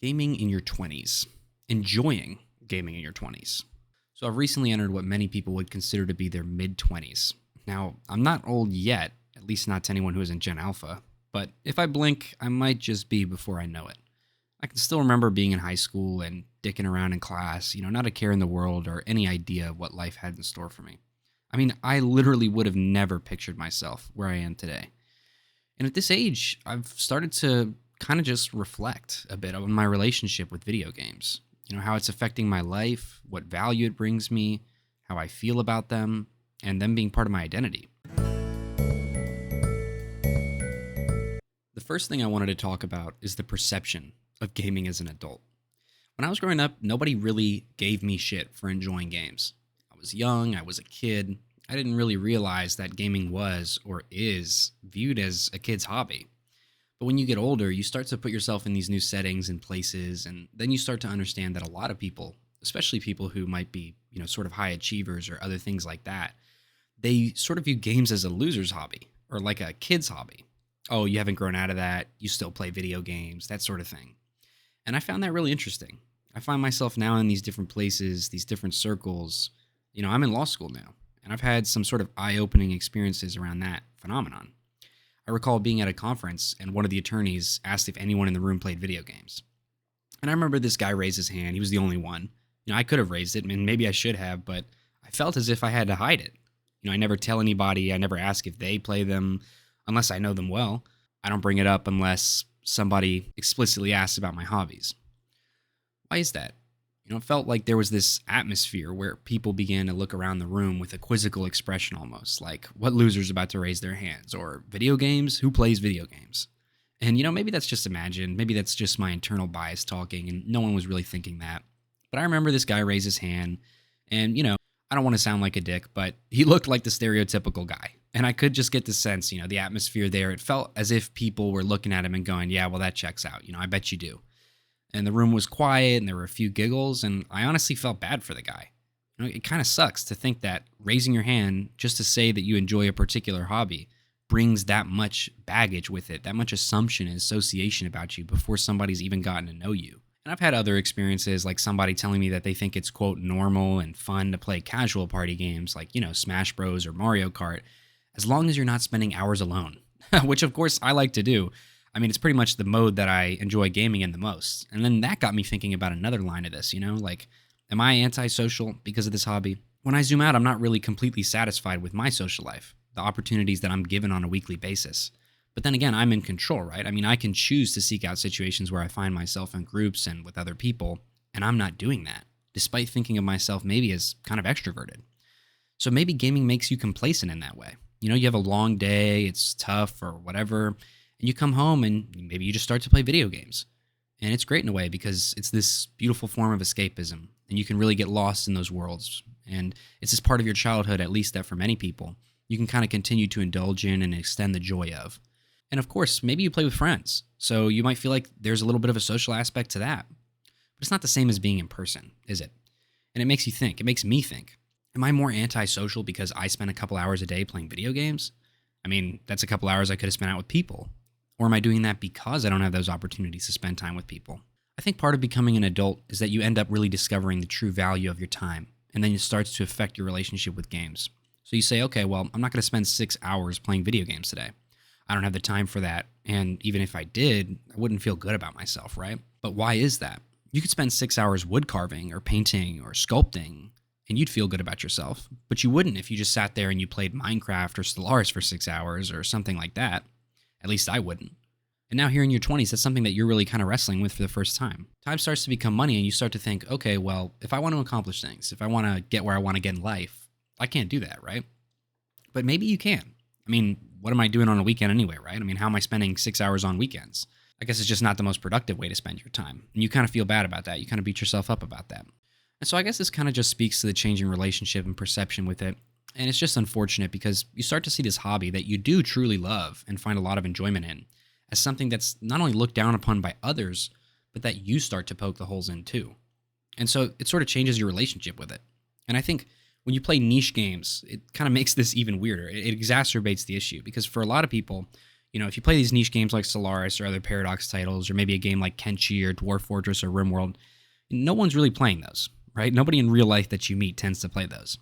Gaming in your 20s. Enjoying gaming in your 20s. So I've recently entered what many people would consider to be their mid-20s. Now, I'm not old yet, at least not to anyone who isn't Gen Alpha, but if I blink, I might just be before I know it. I can still remember being in high school and dicking around in class, not a care in the world or any idea of what life had in store for me. I mean, I literally would have never pictured myself where I am today. And at this age, I've started to kind of just reflect a bit on my relationship with video games. How it's affecting my life, what value it brings me, how I feel about them, and them being part of my identity. The first thing I wanted to talk about is the perception of gaming as an adult. When I was growing up, nobody really gave me shit for enjoying games. I was young, I was a kid. I didn't really realize that gaming was or is viewed as a kid's hobby. But when you get older, you start to put yourself in these new settings and places, and then you start to understand that a lot of people, especially people who might be, sort of high achievers or other things like that, they sort of view games as a loser's hobby or like a kid's hobby. Oh, you haven't grown out of that. You still play video games, that sort of thing. And I found that really interesting. I find myself now in these different places, these different circles. I'm in law school now, and I've had some sort of eye-opening experiences around that phenomenon. I recall being at a conference and one of the attorneys asked if anyone in the room played video games. And I remember this guy raised his hand. He was the only one. I could have raised it, and maybe I should have, but I felt as if I had to hide it. I never tell anybody. I never ask if they play them unless I know them well. I don't bring it up unless somebody explicitly asks about my hobbies. Why is that? It felt like there was this atmosphere where people began to look around the room with a quizzical expression almost, like, what loser's about to raise their hands? Or video games? Who plays video games? And, maybe that's just imagined. Maybe that's just my internal bias talking, and no one was really thinking that. But I remember this guy raise his hand, and, I don't want to sound like a dick, but he looked like the stereotypical guy. And I could just get the sense, the atmosphere there, it felt as if people were looking at him and going, yeah, well, that checks out. I bet you do. And the room was quiet and there were a few giggles, and I honestly felt bad for the guy. It kind of sucks to think that raising your hand just to say that you enjoy a particular hobby brings that much baggage with it, that much assumption and association about you before somebody's even gotten to know you. And I've had other experiences, like somebody telling me that they think it's, quote, normal and fun to play casual party games like, Smash Bros. Or Mario Kart, as long as you're not spending hours alone, which of course I like to do. I mean, it's pretty much the mode that I enjoy gaming in the most. And then that got me thinking about another line of this, like, am I antisocial because of this hobby? When I zoom out, I'm not really completely satisfied with my social life, the opportunities that I'm given on a weekly basis. But then again, I'm in control, right? I mean, I can choose to seek out situations where I find myself in groups and with other people, and I'm not doing that, despite thinking of myself maybe as kind of extroverted. So maybe gaming makes you complacent in that way. You have a long day, it's tough or whatever, and you come home and maybe you just start to play video games. And it's great in a way because it's this beautiful form of escapism, and you can really get lost in those worlds. And it's this part of your childhood, at least that for many people, you can kind of continue to indulge in and extend the joy of. And of course, maybe you play with friends, so you might feel like there's a little bit of a social aspect to that. But it's not the same as being in person, is it? And it makes you think. It makes me think. Am I more antisocial because I spend a couple hours a day playing video games? I mean, that's a couple hours I could have spent out with people. Or am I doing that because I don't have those opportunities to spend time with people? I think part of becoming an adult is that you end up really discovering the true value of your time, and then it starts to affect your relationship with games. So you say, okay, well, I'm not going to spend 6 hours playing video games today. I don't have the time for that, and even if I did, I wouldn't feel good about myself, right? But why is that? You could spend 6 hours wood carving or painting or sculpting, and you'd feel good about yourself, but you wouldn't if you just sat there and you played Minecraft or Stellaris for 6 hours or something like that. At least I wouldn't. And now here in your 20s, that's something that you're really kind of wrestling with for the first time. Time starts to become money, and you start to think, okay, well, if I want to accomplish things, if I want to get where I want to get in life, I can't do that, right? But maybe you can. I mean, what am I doing on a weekend anyway, right? I mean, how am I spending 6 hours on weekends? I guess it's just not the most productive way to spend your time. And you kind of feel bad about that. You kind of beat yourself up about that. And so I guess this kind of just speaks to the changing relationship and perception with it. And it's just unfortunate because you start to see this hobby that you do truly love and find a lot of enjoyment in as something that's not only looked down upon by others, but that you start to poke the holes in too. And so it sort of changes your relationship with it. And I think when you play niche games, it kind of makes this even weirder. It exacerbates the issue because for a lot of people, If you play these niche games like Solaris or other Paradox titles, or maybe a game like Kenshi or Dwarf Fortress or RimWorld, no one's really playing those, right? Nobody in real life that you meet tends to play those.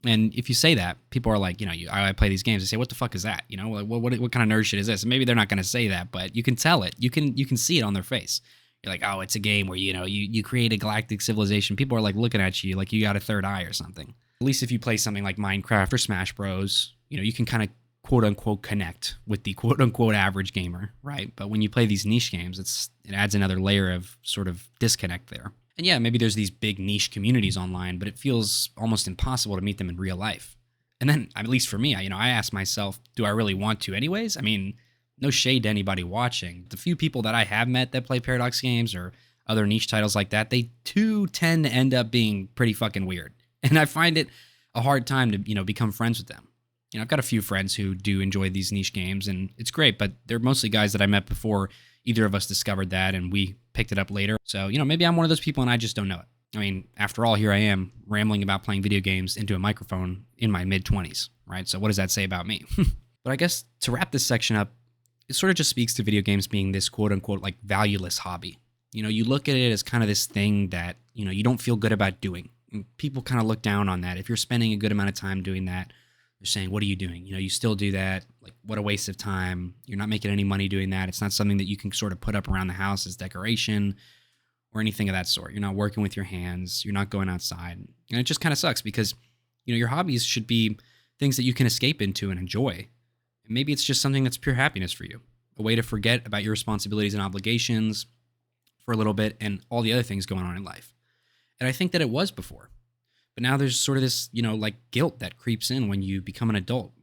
And if you say that, people are like, I play these games. They say, what the fuck is that? Like, what kind of nerd shit is this? And maybe they're not going to say that, but you can tell it. You can see it on their face. You're like, oh, it's a game where, you create a galactic civilization. People are like looking at you like you got a third eye or something. At least if you play something like Minecraft or Smash Bros, you can kind of quote unquote connect with the quote unquote average gamer, right? But when you play these niche games, it adds another layer of sort of disconnect there. And yeah, maybe there's these big niche communities online, but it feels almost impossible to meet them in real life. And then, at least for me, I ask myself, do I really want to anyways? I mean, no shade to anybody watching. The few people that I have met that play Paradox games or other niche titles like that, they too tend to end up being pretty fucking weird. And I find it a hard time to, become friends with them. I've got a few friends who do enjoy these niche games, and it's great, but they're mostly guys that I met before either of us discovered that, and we picked it up later. So, maybe I'm one of those people and I just don't know it. I mean, after all, here I am rambling about playing video games into a microphone in my mid-20s, right? So what does that say about me? But I guess to wrap this section up, it sort of just speaks to video games being this quote-unquote like valueless hobby. You look at it as kind of this thing that, you don't feel good about doing. And people kind of look down on that. If you're spending a good amount of time doing that, they're saying, what are you doing? You still do that. Like, what a waste of time. You're not making any money doing that. It's not something that you can sort of put up around the house as decoration or anything of that sort. You're not working with your hands. You're not going outside. And it just kind of sucks because, your hobbies should be things that you can escape into and enjoy. And maybe it's just something that's pure happiness for you, a way to forget about your responsibilities and obligations for a little bit and all the other things going on in life. And I think that it was before. But now there's sort of this, like guilt that creeps in when you become an adult.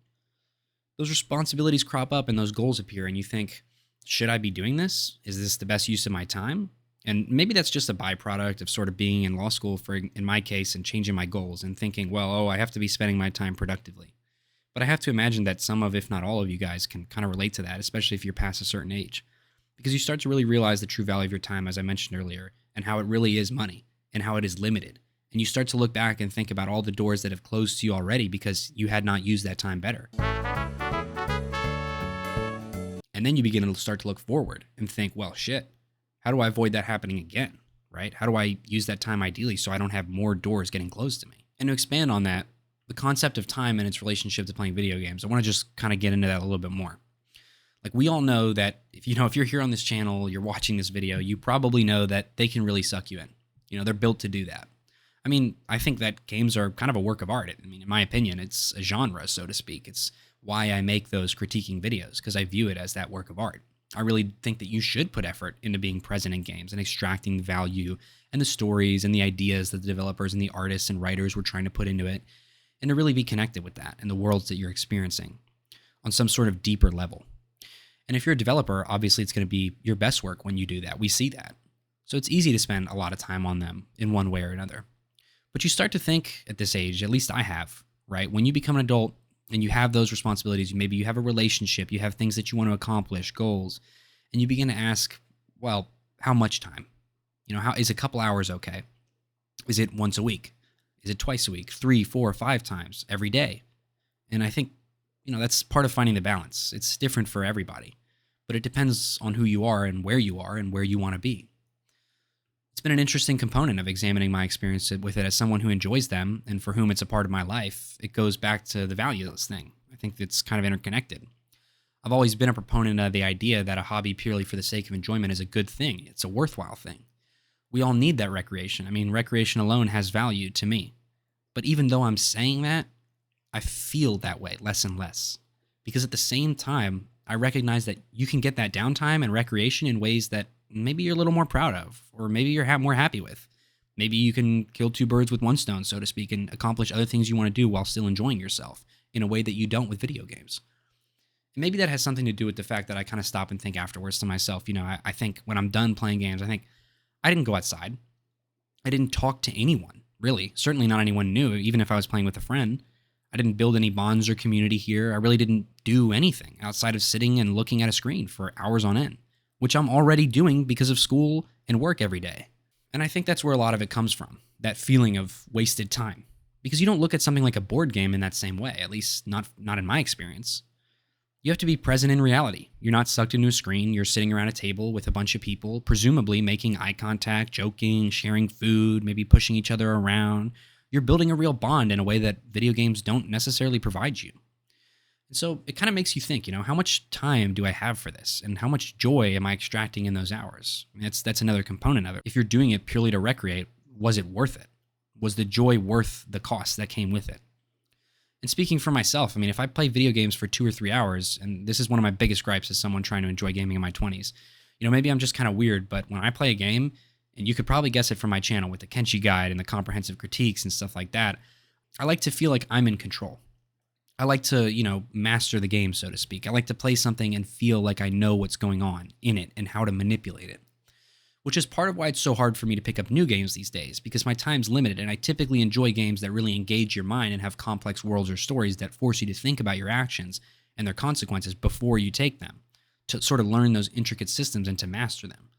Those responsibilities crop up and those goals appear and you think, should I be doing this? Is this the best use of my time? And maybe that's just a byproduct of sort of being in law school in my case, and changing my goals and thinking, well, I have to be spending my time productively. But I have to imagine that some of, if not all of you guys can kind of relate to that, especially if you're past a certain age. Because you start to really realize the true value of your time, as I mentioned earlier, and how it really is money and how it is limited. And you start to look back and think about all the doors that have closed to you already because you had not used that time better. And then you begin to start to look forward and think, well, shit, how do I avoid that happening again, right? How do I use that time ideally so I don't have more doors getting closed to me? And to expand on that, the concept of time and its relationship to playing video games, I want to just kind of get into that a little bit more. Like, we all know that if you're here on this channel, you're watching this video, you probably know that they can really suck you in. They're built to do that. I mean, I think that games are kind of a work of art. I mean, in my opinion, it's a genre, so to speak. It's why I make those critiquing videos, because I view it as that work of art. I really think that you should put effort into being present in games and extracting the value and the stories and the ideas that the developers and the artists and writers were trying to put into it, and to really be connected with that and the worlds that you're experiencing on some sort of deeper level. And if you're a developer, obviously it's going to be your best work when you do that. We see that. So it's easy to spend a lot of time on them in one way or another. But you start to think at this age, at least I have, right? When you become an adult and you have those responsibilities, maybe you have a relationship, you have things that you want to accomplish, goals, and you begin to ask, well, how much time? How is a couple hours okay? Is it once a week? Is it twice a week? 3, 4, 5 times every day? And I think, that's part of finding the balance. It's different for everybody, but it depends on who you are and where you want to be. It's been an interesting component of examining my experience with it as someone who enjoys them and for whom it's a part of my life. It goes back to the valueless thing. I think it's kind of interconnected. I've always been a proponent of the idea that a hobby purely for the sake of enjoyment is a good thing. It's a worthwhile thing. We all need that recreation. I mean, recreation alone has value to me. But even though I'm saying that, I feel that way less and less. Because at the same time, I recognize that you can get that downtime and recreation in ways that maybe you're a little more proud of, or maybe you're more happy with. Maybe you can kill 2 birds with 1 stone, so to speak, and accomplish other things you want to do while still enjoying yourself in a way that you don't with video games. And maybe that has something to do with the fact that I kind of stop and think afterwards to myself. I think when I'm done playing games, I think I didn't go outside. I didn't talk to anyone, really. Certainly not anyone new, even if I was playing with a friend. I didn't build any bonds or community here. I really didn't do anything outside of sitting and looking at a screen for hours on end, which I'm already doing because of school and work every day. And I think that's where a lot of it comes from, that feeling of wasted time. Because you don't look at something like a board game in that same way, at least not in my experience. You have to be present in reality. You're not sucked into a screen. You're sitting around a table with a bunch of people, presumably making eye contact, joking, sharing food, maybe pushing each other around. You're building a real bond in a way that video games don't necessarily provide you. And so it kind of makes you think, how much time do I have for this? And how much joy am I extracting in those hours? I mean, that's another component of it. If you're doing it purely to recreate, was it worth it? Was the joy worth the cost that came with it? And speaking for myself, I mean, if I play video games for 2 or 3 hours, and this is one of my biggest gripes as someone trying to enjoy gaming in my 20s, maybe I'm just kind of weird, but when I play a game, and you could probably guess it from my channel with the Kenshi guide and the comprehensive critiques and stuff like that, I like to feel like I'm in control. I like to, master the game, so to speak. I like to play something and feel like I know what's going on in it and how to manipulate it. Which is part of why it's so hard for me to pick up new games these days, because my time's limited, and I typically enjoy games that really engage your mind and have complex worlds or stories that force you to think about your actions and their consequences before you take them, to sort of learn those intricate systems and to master them.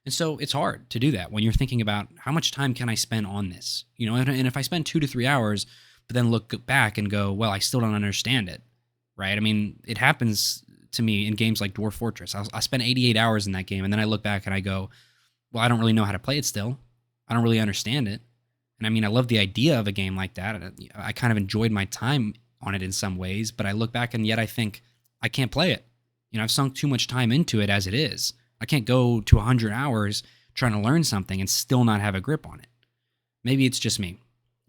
And so it's hard to do that when you're thinking about how much time can I spend on this? And if I spend 2 to 3 hours, but then look back and go, well, I still don't understand it, right? I mean, it happens to me in games like Dwarf Fortress. I spent 88 hours in that game, and then I look back and I go, well, I don't really know how to play it still. I don't really understand it. And I mean, I love the idea of a game like that. I kind of enjoyed my time on it in some ways, but I look back and yet I think I can't play it. I've sunk too much time into it as it is. I can't go to 100 hours trying to learn something and still not have a grip on it. Maybe it's just me,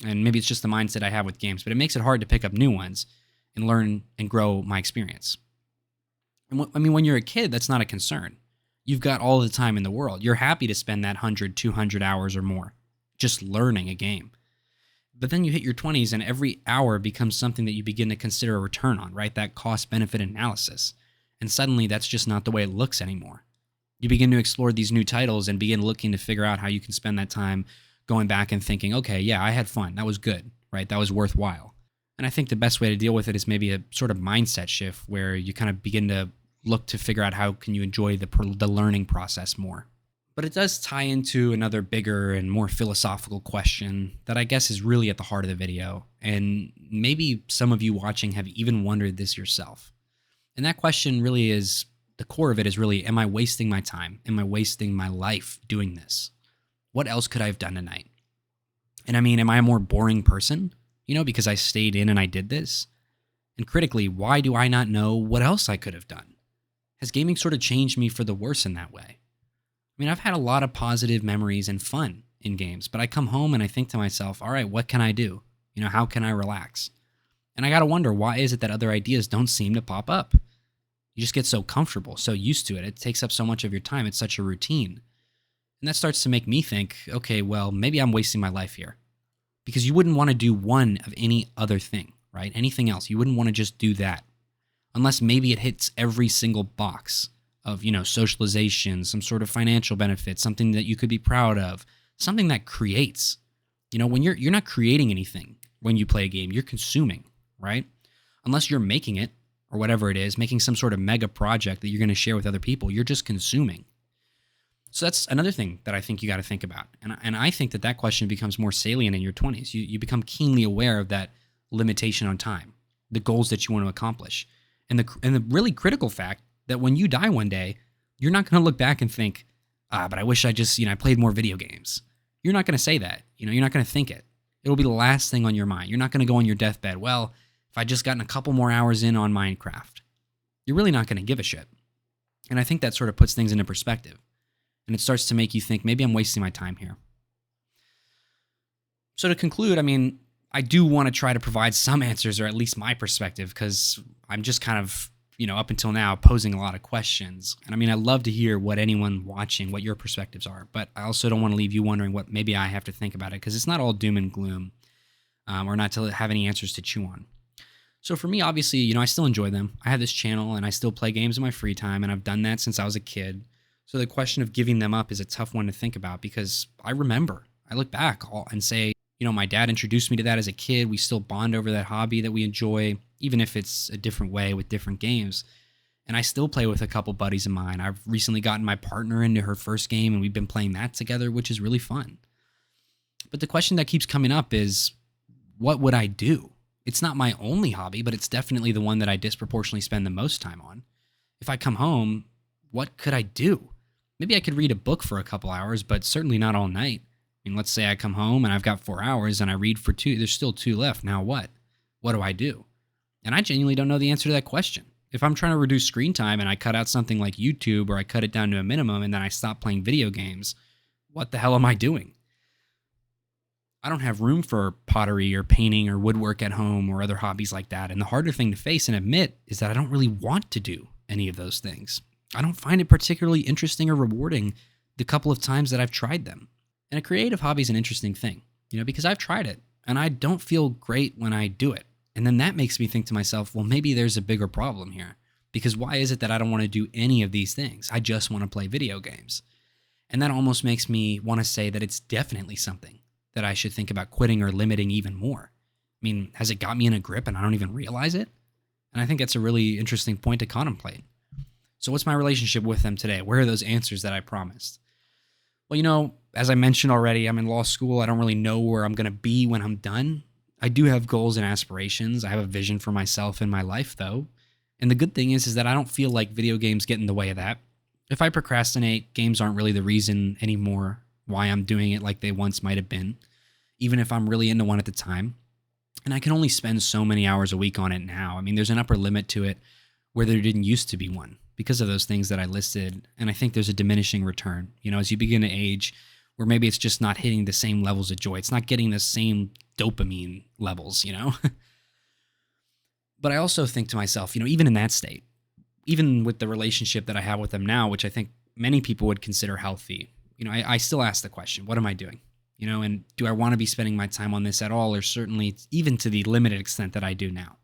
and maybe it's just the mindset I have with games, but it makes it hard to pick up new ones and learn and grow my experience. And when you're a kid, that's not a concern. You've got all the time in the world. You're happy to spend that 100, 200 hours or more just learning a game. But then you hit your 20s and every hour becomes something that you begin to consider a return on, right? That cost-benefit analysis. And suddenly that's just not the way it looks anymore. You begin to explore these new titles and begin looking to figure out how you can spend that time going back and thinking, okay, yeah, I had fun. That was good, right? That was worthwhile. And I think the best way to deal with it is maybe a sort of mindset shift where you kind of begin to look to figure out how can you enjoy the learning process more. But it does tie into another bigger and more philosophical question that I guess is really at the heart of the video, and maybe some of you watching have even wondered this yourself. And that question really is, the core of it is really, am I wasting my time? Am I wasting my life doing this? What else could I have done tonight? And I mean, am I a more boring person, because I stayed in and I did this? And critically, why do I not know what else I could have done? Has gaming sort of changed me for the worse in that way? I mean, I've had a lot of positive memories and fun in games, but I come home and I think to myself, all right, what can I do? How can I relax? And I got to wonder, why is it that other ideas don't seem to pop up? You just get so comfortable, so used to it. It takes up so much of your time. It's such a routine. And that starts to make me think, okay, well, maybe I'm wasting my life here. Because you wouldn't want to do one of any other thing, right? Anything else. You wouldn't want to just do that. Unless maybe it hits every single box of, socialization, some sort of financial benefit, something that you could be proud of, something that creates. When you're not creating anything when you play a game, you're consuming, right? Unless you're making it, or whatever it is, making some sort of mega project that you're going to share with other people, you're just consuming. So that's another thing that I think you got to think about. And I think that question becomes more salient in your 20s. You become keenly aware of that limitation on time, the goals that you want to accomplish. And the really critical fact that when you die one day, you're not going to look back and think, but I wish I just, I played more video games. You're not going to say that. You're not going to think it. It'll be the last thing on your mind. You're not going to go on your deathbed, well, if I just gotten a couple more hours in on Minecraft. You're really not going to give a shit. And I think that sort of puts things into perspective. And it starts to make you think, maybe I'm wasting my time here. So to conclude, I mean, I do want to try to provide some answers, or at least my perspective, because I'm just kind of, up until now, posing a lot of questions. And I mean, I love to hear what anyone watching, what your perspectives are, but I also don't want to leave you wondering what maybe I have to think about it, because it's not all doom and gloom, or not to have any answers to chew on. So for me, obviously, I still enjoy them. I have this channel and I still play games in my free time, and I've done that since I was a kid. So the question of giving them up is a tough one to think about, because I look back and say, my dad introduced me to that as a kid. We still bond over that hobby that we enjoy, even if it's a different way with different games. And I still play with a couple buddies of mine. I've recently gotten my partner into her first game, and we've been playing that together, which is really fun. But the question that keeps coming up is, what would I do? It's not my only hobby, but it's definitely the one that I disproportionately spend the most time on. If I come home, what could I do? Maybe I could read a book for a couple hours, but certainly not all night. I mean, let's say I come home and I've got 4 hours and I read for two. There's still two left. Now what? What do I do? And I genuinely don't know the answer to that question. If I'm trying to reduce screen time and I cut out something like YouTube or I cut it down to a minimum and then I stop playing video games, what the hell am I doing? I don't have room for pottery or painting or woodwork at home or other hobbies like that. And the harder thing to face and admit is that I don't really want to do any of those things. I don't find it particularly interesting or rewarding the couple of times that I've tried them. And a creative hobby is an interesting thing, because I've tried it and I don't feel great when I do it. And then that makes me think to myself, well, maybe there's a bigger problem here. Because why is it that I don't want to do any of these things? I just want to play video games. And that almost makes me want to say that it's definitely something that I should think about quitting or limiting even more. I mean, has it got me in a grip and I don't even realize it? And I think that's a really interesting point to contemplate. So what's my relationship with them today? Where are those answers that I promised? Well, as I mentioned already, I'm in law school. I don't really know where I'm going to be when I'm done. I do have goals and aspirations. I have a vision for myself and my life, though. And the good thing is that I don't feel like video games get in the way of that. If I procrastinate, games aren't really the reason anymore why I'm doing it like they once might have been, even if I'm really into one at the time. And I can only spend so many hours a week on it now. I mean, there's an upper limit to it where there didn't used to be one because of those things that I listed. And I think there's a diminishing return, as you begin to age, where maybe it's just not hitting the same levels of joy. It's not getting the same dopamine levels, But I also think to myself, even in that state, even with the relationship that I have with them now, which I think many people would consider healthy, I still ask the question, what am I doing? And do I want to be spending my time on this at all, or certainly even to the limited extent that I do now?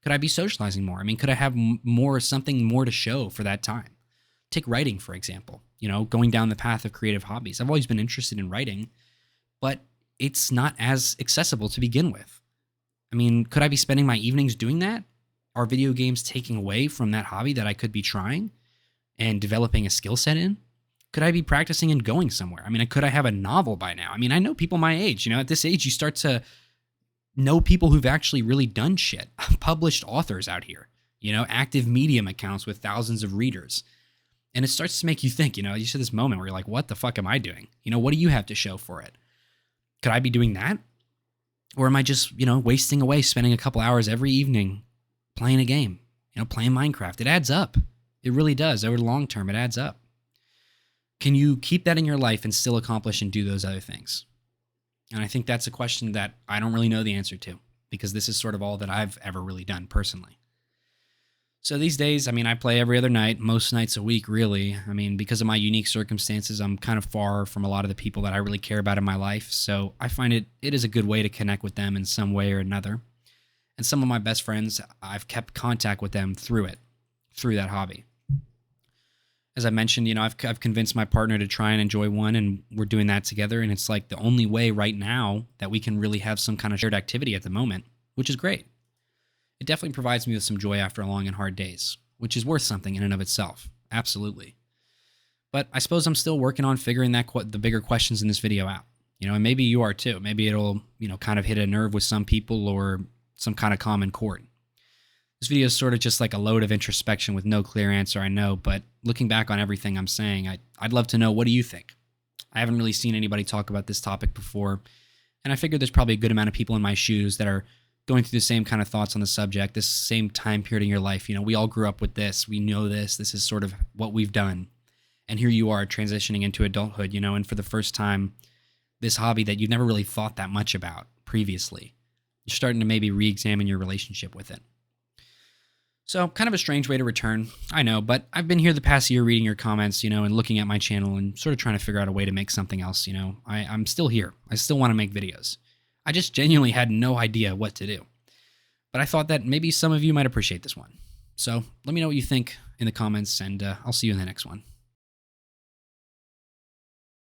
Could I be socializing more? I mean, could I have something more to show for that time? Take writing, for example, going down the path of creative hobbies. I've always been interested in writing, but it's not as accessible to begin with. I mean, could I be spending my evenings doing that? Are video games taking away from that hobby that I could be trying and developing a skill set in? Could I be practicing and going somewhere? I mean, could I have a novel by now? I mean, I know people my age, at this age, you start to know people who've actually really done shit, published authors out here, active Medium accounts with thousands of readers. And it starts to make you think, you get this moment where you're like, what the fuck am I doing? What do you have to show for it? Could I be doing that? Or am I just, wasting away, spending a couple hours every evening playing a game, playing Minecraft? It adds up. It really does. Over the long term, it adds up. Can you keep that in your life and still accomplish and do those other things? And I think that's a question that I don't really know the answer to, because this is sort of all that I've ever really done personally. So these days, I play every other night, most nights a week, really. Because of my unique circumstances, I'm kind of far from a lot of the people that I really care about in my life. So I find it is a good way to connect with them in some way or another. And some of my best friends, I've kept contact with them through that hobby. As I mentioned, I've convinced my partner to try and enjoy one, and we're doing that together. And it's like the only way right now that we can really have some kind of shared activity at the moment, which is great. It definitely provides me with some joy after long and hard days, which is worth something in and of itself. Absolutely. But I suppose I'm still working on figuring the bigger questions in this video out. And maybe you are too. Maybe it'll, kind of hit a nerve with some people or some kind of common chord. This video is sort of just like a load of introspection with no clear answer, I know, but looking back on everything I'm saying, I'd love to know, what do you think? I haven't really seen anybody talk about this topic before, and I figured there's probably a good amount of people in my shoes that are going through the same kind of thoughts on the subject, this same time period in your life. We all grew up with this, we know this is sort of what we've done, and here you are transitioning into adulthood, and for the first time, this hobby that you've never really thought that much about previously, you're starting to maybe re-examine your relationship with it. So, kind of a strange way to return, I know, but I've been here the past year reading your comments, and looking at my channel and sort of trying to figure out a way to make something else, I'm still here. I still want to make videos. I just genuinely had no idea what to do. But I thought that maybe some of you might appreciate this one. So, let me know what you think in the comments, and I'll see you in the next one.